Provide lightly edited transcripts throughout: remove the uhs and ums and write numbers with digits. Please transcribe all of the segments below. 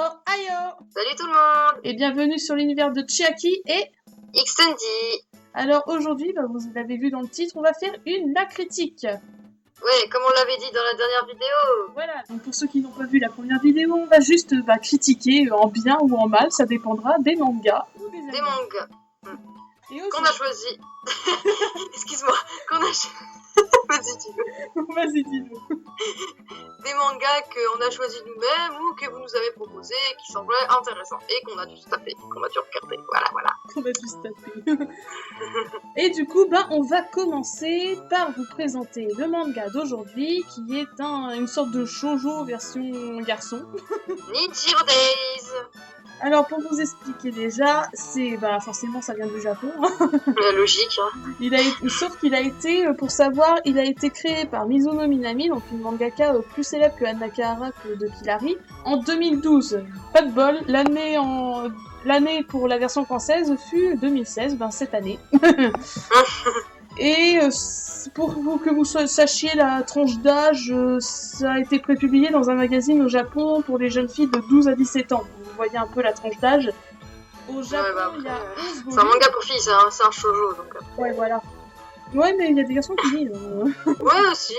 Oh, ayo! Salut tout le monde! Et bienvenue sur l'univers de Chiaki et... Xtendi! Alors aujourd'hui, vous l'avez vu dans le titre, on va faire la critique. Ouais, comme on l'avait dit dans la dernière vidéo! Voilà, donc pour ceux qui n'ont pas vu la première vidéo, on va juste critiquer en bien ou en mal, ça dépendra des mangas ou des Des animes. mangas. Et aussi... Qu'on a choisi. Excuse-moi, qu'on a choisi. Vas-y, dis-le. Vas-y, dis-le. Des mangas qu'on a choisi nous-mêmes ou que vous nous avez proposés, qui semblaient intéressants et qu'on a dû se taper, qu'on a dû regarder. Voilà. Qu'on a dû se taper. Et du coup, on va commencer par vous présenter le manga d'aujourd'hui, qui est une sorte de shoujo version garçon. Nichiro Days! Alors pour vous expliquer déjà, c'est forcément ça vient du Japon. Logique, hein. Sauf qu'il a été, pour savoir, il a été créé par Mizuno Minami, donc une mangaka plus célèbre que Hanakahara que de Killary, en 2012. Pas de bol, l'année pour la version française fut 2016, cette année. Et pour que vous sachiez la tranche d'âge, ça a été prépublié dans un magazine au Japon pour les jeunes filles de 12 à 17 ans. Vous voyez un peu la tranche d'âge. Au Japon, il y a 11 volumes. C'est un manga pour filles, c'est un shoujo, donc... Ouais, voilà. Ouais, mais il y a des garçons qui lisent. Ouais, aussi.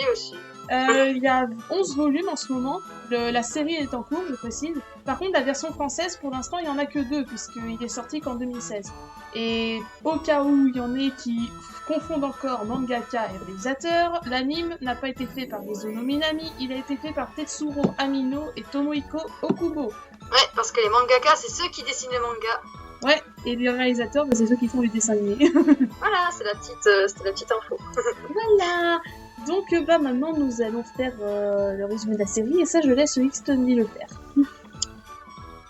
Il y a 11 volumes en ce moment. La série est en cours, je précise. Par contre, la version française, pour l'instant, il n'y en a que 2, puisqu'il est sorti qu'en 2016. Et au cas où il y en ait qui confondent encore mangaka et réalisateur, l'anime n'a pas été fait par Mizuno Minami, il a été fait par Tetsuro Amino et Tomohiko Okubo. Ouais, parce que les mangakas, c'est ceux qui dessinent les mangas. Ouais, et les réalisateurs, c'est ceux qui font les dessins animés. Voilà, c'était la petite info. Voilà. Donc maintenant nous allons faire le résumé de la série et ça je laisse Xtendi le faire.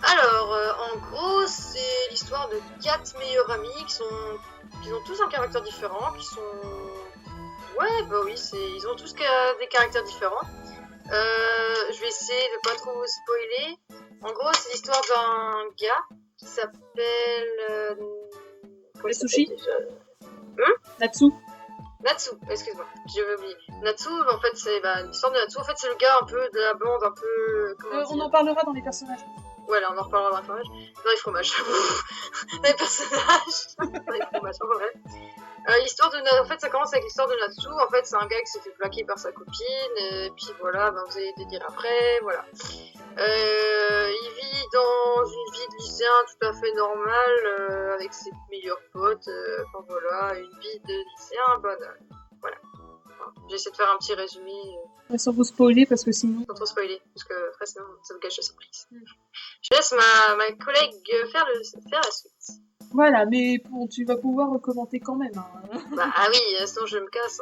Alors, en gros, c'est l'histoire de 4 meilleurs amis qui ont tous un caractère différent, qui sont... Ouais, oui, ils ont tous des caractères différents. Je vais essayer de pas trop spoiler. En gros, c'est l'histoire d'un gars qui s'appelle... Sushi Natsu, excuse-moi, j'avais oublié. Natsu, en fait, c'est l'histoire de Natsu. En fait, c'est le gars un peu de la bande, un peu... on en parlera dans les personnages. Voilà, on en reparlera dans les fromages. Dans les fromages. Dans les personnages. Dans les fromages, en vrai. En fait, ça commence avec l'histoire de Natsu. En fait, c'est un gars qui s'est fait plaquer par sa copine. Et puis voilà, vous allez délire après. Voilà. Il vit dans une vie de lycéen tout à fait normale, avec ses meilleurs potes. Enfin voilà, une vie de lycéen banale. Voilà. J'essaie de faire un petit résumé. Sans vous spoiler, parce que sinon... Sans trop spoiler, parce que après sinon ça me gâche la surprise. Je laisse ma collègue faire la suite. Voilà, mais bon, tu vas pouvoir commenter quand même. Hein. Ah oui, sinon je me casse.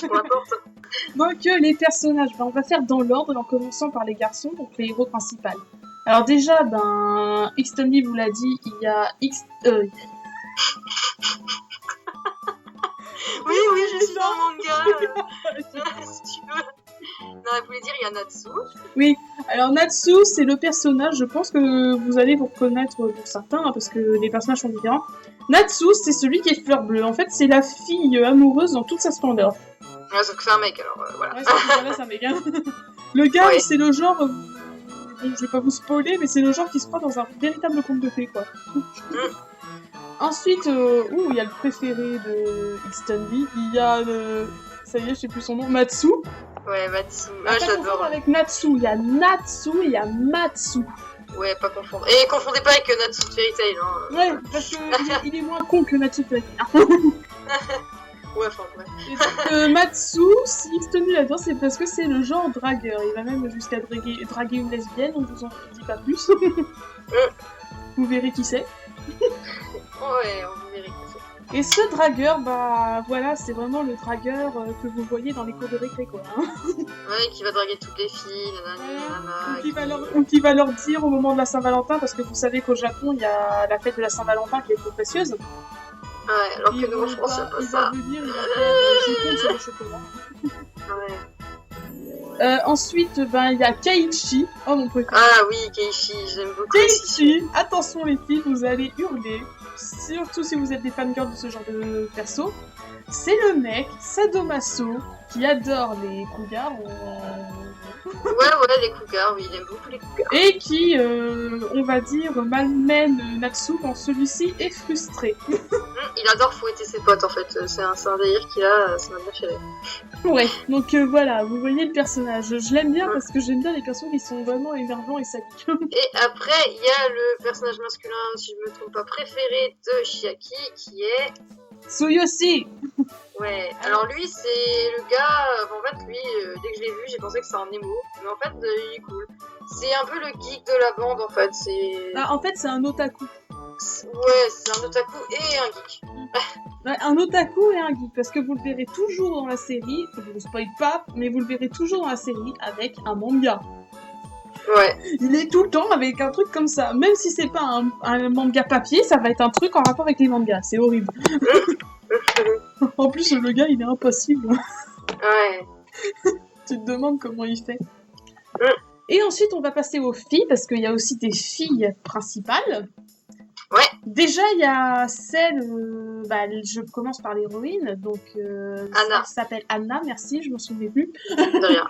Je prends la porte. Donc les personnages, on va faire dans l'ordre en commençant par les garçons, donc les héros principaux. Alors déjà, Xtendi vous l'a dit, il y a Oui, je suis dans le manga. Si tu veux. Non, elle voulait dire il y a Natsu. Oui, alors Natsu, c'est le personnage, je pense que vous allez vous reconnaître pour certains, parce que les personnages sont différents. Natsu, c'est celui qui est fleur bleue. En fait, c'est la fille amoureuse dans toute sa splendeur. Ouais, sauf que c'est un mec, alors voilà. Ouais, c'est un mec. Hein. Le gars, ouais. C'est le genre... je vais pas vous spoiler, mais c'est le genre qui se croit dans un véritable conte de fées, quoi. Ensuite, il y a le préféré de Xtendi, il y a ça y est, je sais plus son nom, Matsu. Ouais, Matsu. Ah, j'adore. Avec Natsu, il y a Natsu, il y a Matsu. Ouais, pas confondre. Et confondez pas avec Natsu Fairy Tail, hein. Ouais, parce qu'il est moins con que Natsu Fairy Tail. Ouais, enfin, ouais. Et donc, Matsu, si Xtendi l'adore, c'est parce que c'est le genre dragueur. Il va même jusqu'à draguer une lesbienne, on vous en dit pas plus. Vous verrez qui c'est. Ouais, on verra qui c'est. Et ce dragueur, voilà, c'est vraiment le dragueur que vous voyez dans les cours de récré, quoi. Hein. Ouais, qui va draguer toutes les filles, nanana. Ou qui va leur dire au moment de la Saint-Valentin, parce que vous savez qu'au Japon, il y a la fête de la Saint-Valentin qui est trop précieuse. Ouais, alors que nous, en France, il n'y a pas ça. Il va venir, il va faire je compte sur le chocolat. Ouais. Ensuite, il y a Keiichi. Oh, mon préféré. Ah oui, Keiichi, j'aime beaucoup. Keiichi, attention les filles, vous allez hurler. Surtout si vous êtes des fangirls de ce genre de perso. C'est le mec, sadomaso, qui adore les cougars. Ouais, les cougars, oui, il aime beaucoup les cougars. Et qui, on va dire, malmène Natsu quand celui-ci est frustré. Il adore fouetter ses potes en fait, c'est un délire qu'il a, ça m'a bien fait rire. Ouais, donc voilà, vous voyez le personnage. Je l'aime bien parce que j'aime bien les persos qui sont vraiment énervants et sadiques. Et après, il y a le personnage masculin, si je me trompe pas, préféré de Chiaki, qui est... Tsuyoshi. Ouais, alors lui, c'est le gars... en fait, lui, dès que je l'ai vu, j'ai pensé que c'était un émo, mais en fait, il est cool. C'est un peu le geek de la bande, en fait, c'est... Ah, en fait, c'est un otaku. Ouais, c'est un otaku et un geek. Ouais, un otaku et un geek, parce que vous le verrez toujours dans la série, je vous spoil pas, mais vous le verrez toujours dans la série avec un manga. Ouais. Il est tout le temps avec un truc comme ça. Même si c'est pas un manga papier, ça va être un truc en rapport avec les mangas. C'est horrible. En plus, le gars, il est impossible. Ouais. Tu te demandes comment il fait. Et ensuite, on va passer aux filles, parce qu'il y a aussi des filles principales. Ouais. Déjà, il y a celle... je commence par l'héroïne, donc... Anna. Elle s'appelle Anna, merci, je m'en souvenais plus. De rien.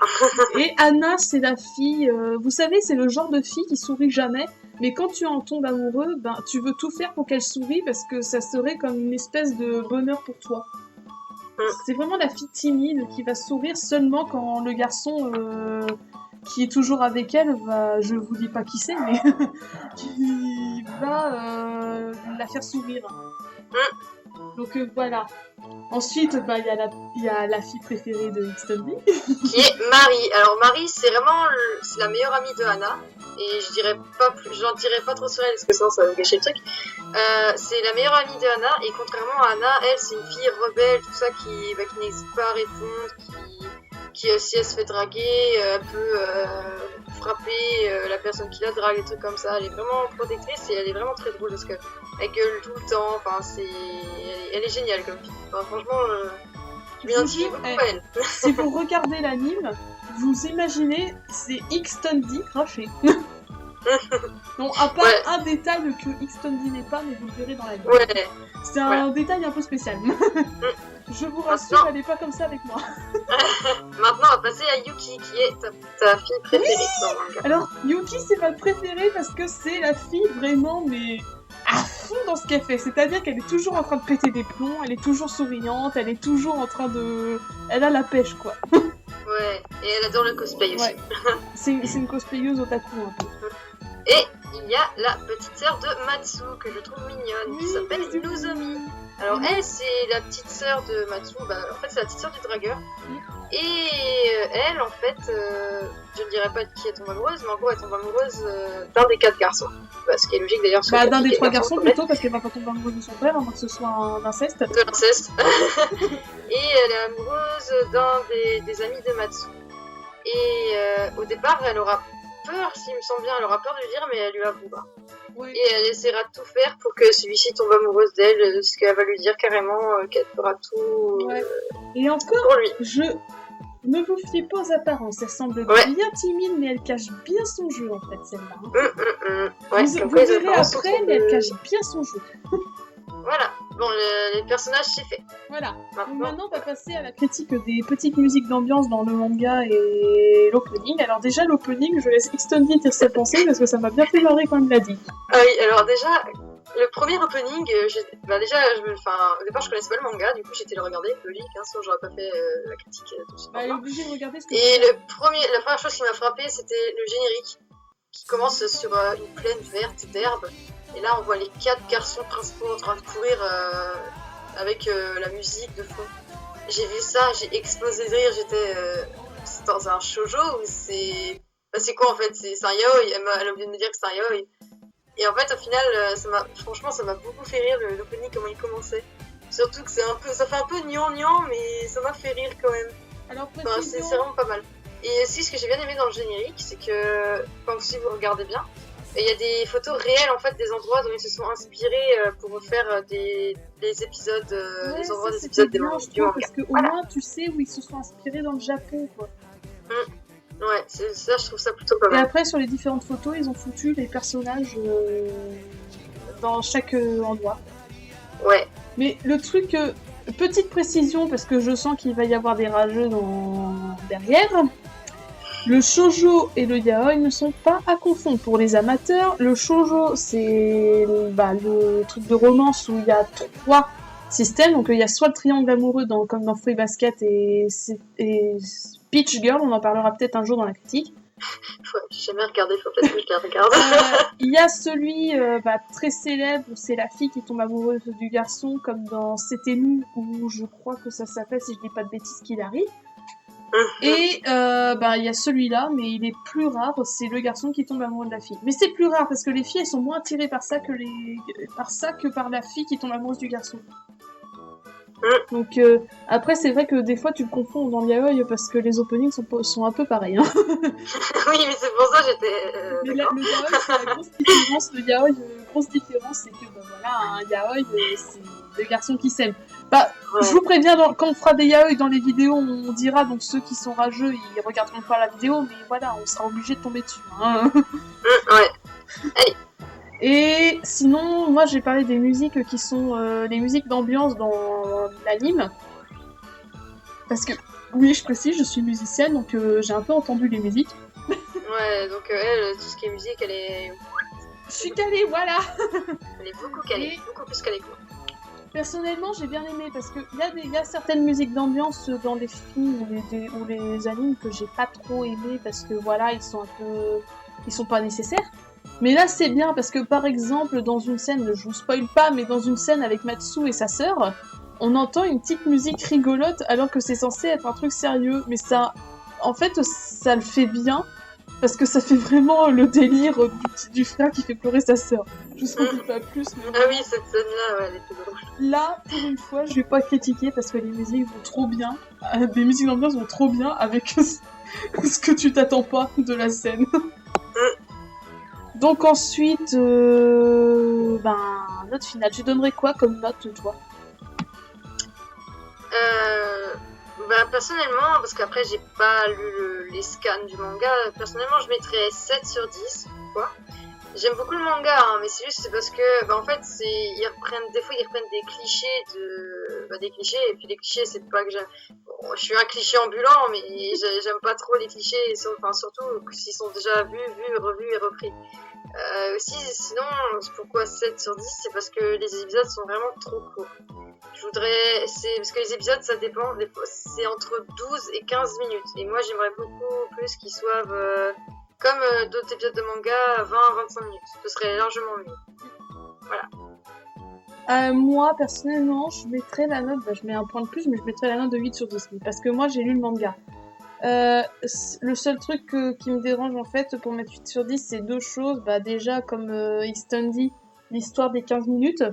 Et Anna, c'est la fille... vous savez, c'est le genre de fille qui sourit jamais, mais quand tu en tombes amoureux, tu veux tout faire pour qu'elle sourie, parce que ça serait comme une espèce de bonheur pour toi. C'est vraiment la fille timide qui va sourire seulement quand le garçon... qui est toujours avec elle, je vous dis pas qui c'est, mais qui va la faire sourire. Donc voilà. Ensuite, il y a la fille préférée de Xtondi. Qui est Marie. Alors Marie, c'est vraiment c'est la meilleure amie de Anna. Et j'en dirai pas trop sur elle, parce que sinon ça va me gâcher le truc. C'est la meilleure amie de Anna, et contrairement à Anna, elle, c'est une fille rebelle, tout ça, qui n'hésite pas à répondre, qui si elle se fait draguer, elle peut frapper la personne qui la drague, des trucs comme ça. Elle est vraiment protectrice et elle est vraiment très drôle de ce qu'elle elle gueule tout le temps. Enfin, elle est géniale comme fille. Enfin, franchement, je m'identifie beaucoup à elle. Si vous regardez l'anime, vous imaginez, c'est Xtondi craché. Non, à part un détail que Xtondi n'est pas, mais vous le verrez dans l'anime. Ouais. C'est un détail un peu spécial. Je vous rassure, elle n'est pas comme ça avec moi. Maintenant, on va passer à Yuki, qui est ta fille préférée dans le manga. Alors, Yuki, c'est ma préférée parce que c'est la fille vraiment, mais à fond dans ce qu'elle fait. C'est-à-dire qu'elle est toujours en train de péter des plombs, elle est toujours souriante, elle est toujours en train de... Elle a la pêche, quoi. Ouais, et elle adore le cosplay aussi. Ouais. C'est une cosplayeuse otaku, un peu. Et il y a la petite sœur de Matsu, que je trouve mignonne, qui s'appelle Nozomi. Alors elle, c'est la petite sœur de Matsu, en fait c'est la petite sœur du dragueur. Et elle, en fait, je ne dirais pas de qui elle tombe amoureuse, mais en gros elle tombe amoureuse d'un des 4 garçons. Ce qui est logique d'ailleurs. D'un des 3 garçons plutôt, parce qu'elle va pas tomber amoureuse de son père, à moins que ce soit un inceste. De l'inceste. Et elle est amoureuse d'un des amis de Matsu. Et au départ, elle aura peur, s'il me semble bien, elle aura peur de lui dire, mais elle lui avouera. Oui. Et elle essaiera de tout faire pour que celui-ci tombe amoureuse d'elle, ce qu'elle va lui dire carrément qu'elle fera tout et encore, pour lui. Ne vous fiez pas aux apparences, elle semble bien timide, mais elle cache bien son jeu en fait, celle-là. Vous verrez après, mais elle cache bien son jeu. Voilà, bon, les personnages, c'est fait. Voilà, maintenant on va passer à la critique des petites musiques d'ambiance dans le manga et l'opening. Alors déjà, l'opening, je laisse Xtondi dire ses pensées parce que ça m'a bien fait marrer quand il l'a dit. Ah oui, alors déjà, le premier opening, au départ je connaissais pas le manga, du coup j'étais le regarder, logique, sinon j'aurais pas fait la critique tout de suite. Elle est obligée de regarder ce que et la première chose qui m'a frappé, c'était le générique, qui commence sur une plaine verte d'herbe. Et là, on voit les 4 garçons principaux en train de courir avec la musique de fond. J'ai vu ça, j'ai explosé de rire. C'est dans un shoujo ou c'est... c'est quoi en fait? C'est un yaoi. Elle a oublié de me dire que c'est un yaoi. Et en fait, au final, franchement, ça m'a beaucoup fait rire l'opening, comment il commençait. Surtout que ça fait un peu gnangnan, mais ça m'a fait rire quand même. Alors, c'est vraiment pas mal. Et aussi, ce que j'ai bien aimé dans le générique, c'est que, si vous regardez bien, il y a des photos réelles en fait des endroits dont ils se sont inspirés pour faire des épisodes, des endroits des épisodes des mangas. Parce qu'au moins tu sais où ils se sont inspirés dans le Japon, quoi. Ouais, ça je trouve ça plutôt pas mal. Et après sur les différentes photos, ils ont foutu les personnages dans chaque endroit. Ouais. Mais le truc, petite précision parce que je sens qu'il va y avoir des rageux derrière. Le shoujo et le yaoi ne sont pas à confondre. Pour les amateurs, le shoujo, c'est le truc de romance où il y a 3 systèmes. Donc il y a soit le triangle amoureux comme dans Fruit Basket et Peach Girl, on en parlera peut-être un jour dans la critique. Ouais, j'ai jamais regardé, faut peut-être que je la regarde. Il y a celui très célèbre où c'est la fille qui tombe amoureuse du garçon, comme dans C'était nous, où je crois que ça s'appelle, si je dis pas de bêtises, qu'il arrive. Et il y a celui-là, mais il est plus rare, c'est le garçon qui tombe amoureux de la fille. Mais c'est plus rare parce que les filles elles sont moins attirées par ça que par la fille qui tombe amoureuse du garçon. Donc après c'est vrai que des fois tu le confonds dans le yaoi parce que les openings sont un peu pareils. Hein. Oui, mais c'est pour ça que j'étais. Mais le yaoi c'est la grosse différence. Le yaoi, grosse différence c'est que un yaoi c'est deux garçons qui s'aiment. Je vous préviens, quand on fera des yaoi dans les vidéos, on dira, donc ceux qui sont rageux, ils regarderont pas la vidéo, mais voilà, on sera obligé de tomber dessus. Hein. Ouais. Allez. Et sinon, moi j'ai parlé des musiques qui sont les musiques d'ambiance dans l'anime. Parce que, oui, je précise, je suis musicienne, donc j'ai un peu entendu les musiques. Ouais, donc elle, tout ce qui est musique, elle est... Je suis calée, voilà. Elle est beaucoup calée, beaucoup plus calée que moi. Personnellement, j'ai bien aimé parce que il y a certaines musiques d'ambiance dans les films ou les animes que j'ai pas trop aimé parce que voilà, ils sont pas nécessaires. Mais là, c'est bien parce que par exemple, dans une scène, je vous spoil pas, mais dans une scène avec Matsu et sa sœur, on entend une petite musique rigolote alors que c'est censé être un truc sérieux. Mais ça, en fait, ça le fait bien. Parce que ça fait vraiment le délire du frère qui fait pleurer sa sœur. Je vous en dis pas plus, mais... Ah oui, cette scène-là, ouais, elle était drôle. Là, pour une fois, je vais pas critiquer parce que les musiques vont trop bien. Les musiques d'ambiance vont trop bien avec ce que tu t'attends pas de la scène. Donc ensuite, note finale. Tu donnerais quoi comme note, toi? Personnellement, parce qu'après j'ai pas lu les scans du manga, personnellement je mettrais 7 sur 10. Quoi. J'aime beaucoup le manga, hein, mais c'est parce que, en fait, des fois ils reprennent des clichés des clichés, et puis les clichés, c'est pas que j'aime. Bon, je suis un cliché ambulant, mais j'aime pas trop les clichés, surtout s'ils sont déjà vus, revus et repris. Sinon, pourquoi 7 sur 10, c'est parce que les épisodes sont vraiment trop courts. Parce que les épisodes, ça dépend, c'est entre 12 et 15 minutes. Et moi, j'aimerais beaucoup plus qu'ils soient comme d'autres épisodes de manga, 20-25 minutes. Ce serait largement mieux. Voilà. Moi, personnellement, je mettrais la note, je mets un point de plus, mais je mettrais la note de 8 sur 10. Parce que moi, j'ai lu le manga. Le seul truc qui me dérange, en fait, pour mettre 8 sur 10, c'est 2 choses. Déjà, comme Easton dit, l'histoire des 15 minutes.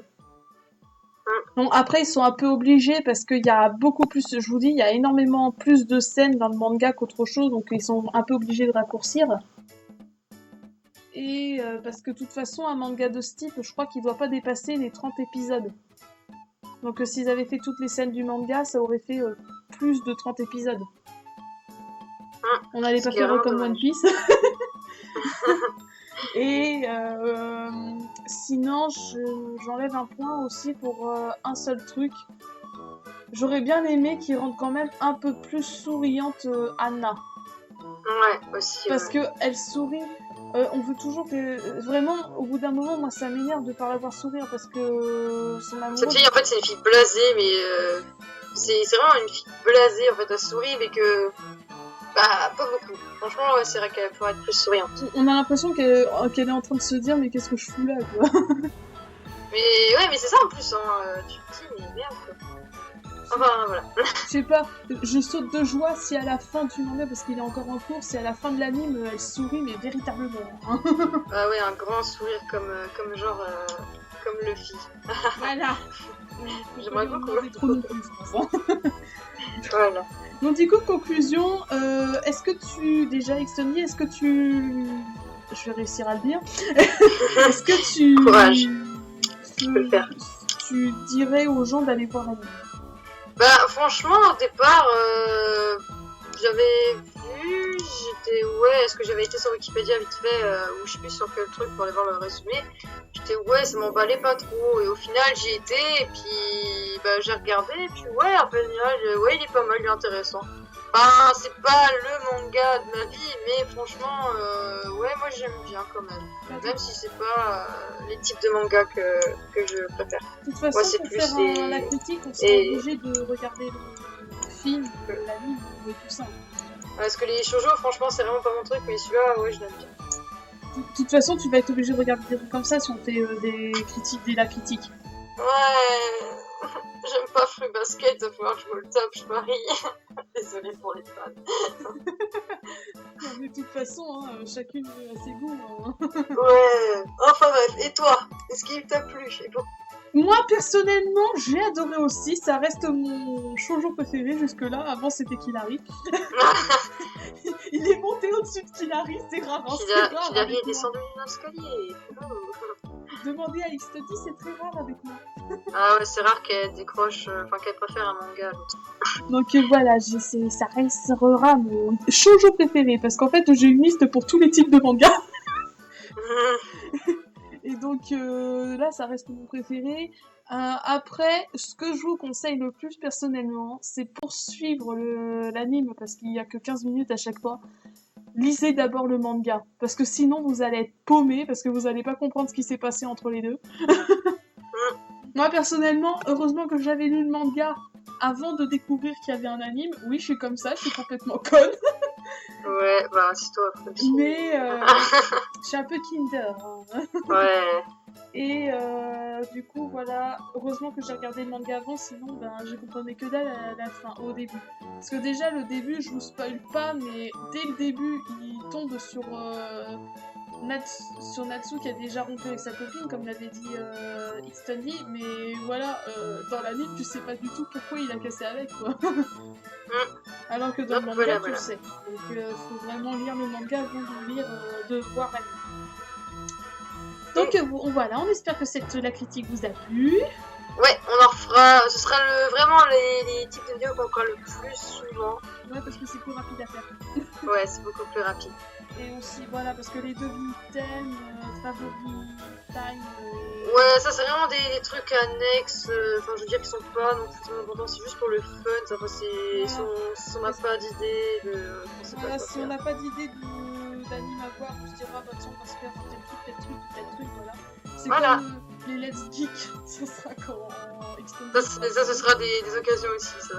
Donc après ils sont un peu obligés parce qu'il y a beaucoup plus, je vous dis, il y a énormément plus de scènes dans le manga qu'autre chose, donc ils sont un peu obligés de raccourcir. Et parce que de toute façon un manga de ce type, je crois qu'il doit pas dépasser les 30 épisodes. Donc s'ils avaient fait toutes les scènes du manga, ça aurait fait plus de 30 épisodes. On n'allait pas faire comme One Piece. Et sinon, j'enlève un point aussi pour un seul truc. J'aurais bien aimé qu'ils rendent quand même un peu plus souriante Anna. Ouais, aussi. Parce que elle sourit. On veut toujours que... Vraiment, au bout d'un moment, moi, ça m'énerve de pas la voir sourire parce que son amour... Cette fille, en fait, c'est une fille blasée, mais... c'est vraiment une fille blasée, en fait, elle sourit, mais que... pas beaucoup. Franchement, c'est vrai qu'elle pourrait être plus souriante. On a l'impression qu'elle est en train de se dire, mais qu'est-ce que je fous là, quoi. mais c'est ça, en plus, hein. Tu te dis, mais merde, quoi. Enfin, voilà. Je sais pas, je saute de joie si à la fin du manga, parce qu'il est encore en cours, si à la fin de l'anime, elle sourit, mais véritablement. Hein. Ah ouais, un grand sourire comme Luffy. Voilà. J'aimerais beaucoup. Trop non plus, je pense. Hein. Voilà. Donc du coup, conclusion, est-ce que tu... Déjà, Xtony, est-ce que tu... Je vais réussir à le dire. Est-ce que tu... Courage. Tu peux le faire. Tu dirais aux gens d'aller voir l'anime? Franchement, au départ, j'avais vu, est-ce que j'avais été sur Wikipédia vite fait, ou je sais plus sur quel truc pour aller voir le résumé. Ça m'emballait pas trop, et au final j'y étais, et puis j'ai regardé, et puis en fait, il est pas mal, il est intéressant. Enfin, c'est pas le manga de ma vie, mais franchement, ouais, moi j'aime bien quand même. Même si c'est pas les types de manga que je préfère. De toute façon, Moi, c'est pour plus faire la critique, on sera obligé de regarder le film, l'anime et tout ça. Parce que les shoujo, franchement, c'est vraiment pas mon truc, mais celui-là, ouais, je l'aime bien. De toute façon, tu vas être obligé de regarder des trucs comme ça si on fait des critiques, la critique. Ouais, j'aime pas Fruit Basket, il va falloir que je me le tape, je parie. Désolée pour les fans. Non, mais de toute façon, hein, chacune a ses goûts. Hein. Ouais, enfin bref, et toi, est-ce qu'il t'a plu? Je sais pas. Moi, personnellement, j'ai adoré aussi. Ça reste mon shoujo préféré jusque-là. Avant, c'était Kilari. Il est monté au-dessus de Kilari, c'est rare. Hein, Kilari est descendu d'un escalier. Demandez à X-Study, c'est très rare avec moi. Ah ouais, c'est rare qu'elle décroche, enfin qu'elle préfère un manga à l'autre. Donc voilà, ça restera mon shoujo préféré. Parce qu'en fait, j'ai une liste pour tous les types de mangas. Et donc là, ça reste mon préféré. Après, ce que je vous conseille le plus personnellement, c'est poursuivre l'anime parce qu'il n'y a que 15 minutes à chaque fois. Lisez d'abord le manga, parce que sinon vous allez être paumé, parce que vous n'allez pas comprendre ce qui s'est passé entre les deux. Moi personnellement, heureusement que j'avais lu le manga avant de découvrir qu'il y avait un anime. Oui, je suis comme ça, je suis complètement conne. Ouais, bah c'est toi. Mais je suis un peu Kinder. Hein. Ouais. Et du coup, voilà, heureusement que j'ai regardé le manga avant, sinon ben, je comprenais que dalle à la fin, au début. Parce que déjà, le début, je vous spoil pas, mais dès le début, il tombe sur Natsu qui a déjà rompu avec sa copine, comme l'avait dit X-Study, mais voilà, dans l'anime, tu sais pas du tout pourquoi il a cassé avec, quoi. Alors que dans le manga, tu le sais. Donc, faut vraiment lire le manga avant de voir l'anime. Donc voilà, on espère que la critique vous a plu. Ouais, on en refera. Ce sera vraiment les types de vidéos qu'on fera le plus souvent. Ouais, parce que c'est plus rapide à faire. Ouais, c'est beaucoup plus rapide. Et aussi, voilà, parce que les devis thèmes, favoris, time... Ouais, ça c'est vraiment des trucs annexes, enfin je veux dire qu'ils sont pas non plus importants, c'est juste pour le fun, ça, c'est... Si on n'a pas d'idée de... Voilà, si on n'a pas d'idée d'anime à voir, on se dira, bah tiens, on va se faire tel truc, voilà. C'est comme les Let's Geek, ça sera quand... Ça, ce sera des occasions aussi, ça.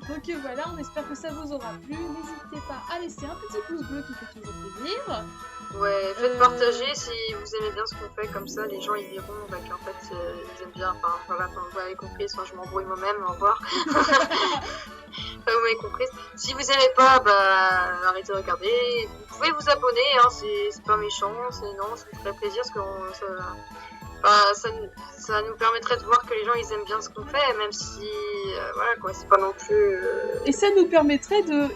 Donc voilà, on espère que ça vous aura plu. N'hésitez pas à laisser un petit pouce bleu qui fait toujours plaisir. Ouais, faites partager si vous aimez bien ce qu'on fait, comme ça les gens ils diront qu'en fait ils aiment bien, enfin voilà, vous avez compris, soit je m'embrouille moi-même, au revoir. Vous m'avez compris. Si vous aimez pas, bah arrêtez de regarder. Vous pouvez vous abonner, hein, c'est pas méchant, ça me ferait plaisir parce que ça nous permettrait de voir que les gens ils aiment bien ce qu'on fait, même si voilà quoi, c'est pas non plus. Et ça nous permettrait de.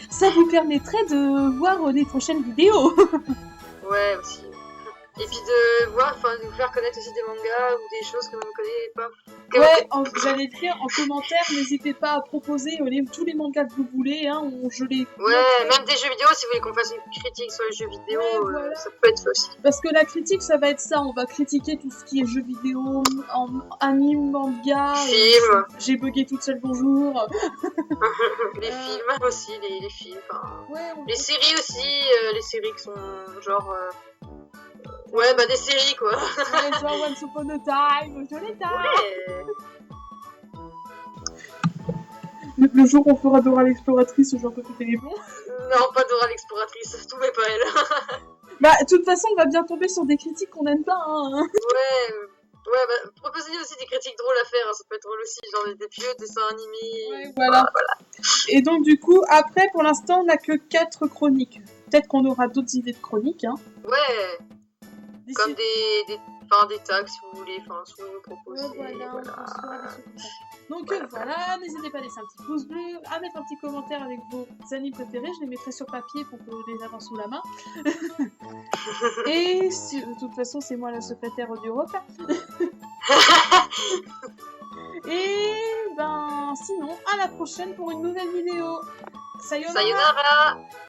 Ça vous permettrait de voir les prochaines vidéos. Ouais, aussi. Et puis de vous faire connaître aussi des mangas ou des choses que vous ne connaissez pas. Ouais, j'allais dire en commentaire, n'hésitez pas à proposer tous les mangas que vous voulez, hein, Ouais, même des jeux vidéo, si vous voulez qu'on fasse une critique sur les jeux vidéo, ouais, voilà. Ça peut être fait aussi. Parce que la critique, ça va être ça, on va critiquer tout ce qui est jeux vidéo, anime, manga, films. J'ai bugué toute seule, bonjour. Les films aussi, les films, ouais, les séries aussi, les séries qui sont genre... Ouais, bah des séries quoi. Ouais, genre Once Upon a Time, Jolly Time. Ouais. Le jour où on fera Dora l'exploratrice, je peux péter les plombs. Non, pas Dora l'exploratrice, tout n'est pas elle. Bah, de toute façon, on va bien tomber sur des critiques qu'on n'aime pas, hein. Ouais, bah, proposez aussi des critiques drôles à faire, hein, ça peut être drôle aussi, genre des vieux dessins animés. Ouais, voilà. Et donc, du coup, après, pour l'instant, on n'a que 4 chroniques. Peut-être qu'on aura d'autres idées de chroniques, hein. Ouais. Comme des tags, si vous voulez, si vous nous proposez. Voilà. Donc voilà, n'hésitez pas à laisser un petit pouce bleu, à mettre un petit commentaire avec vos animes préférés, je les mettrai sur papier pour que les avoir sous la main. Et de toute façon, c'est moi la secrétaire du repas. Et ben sinon, à la prochaine pour une nouvelle vidéo. Sayonara.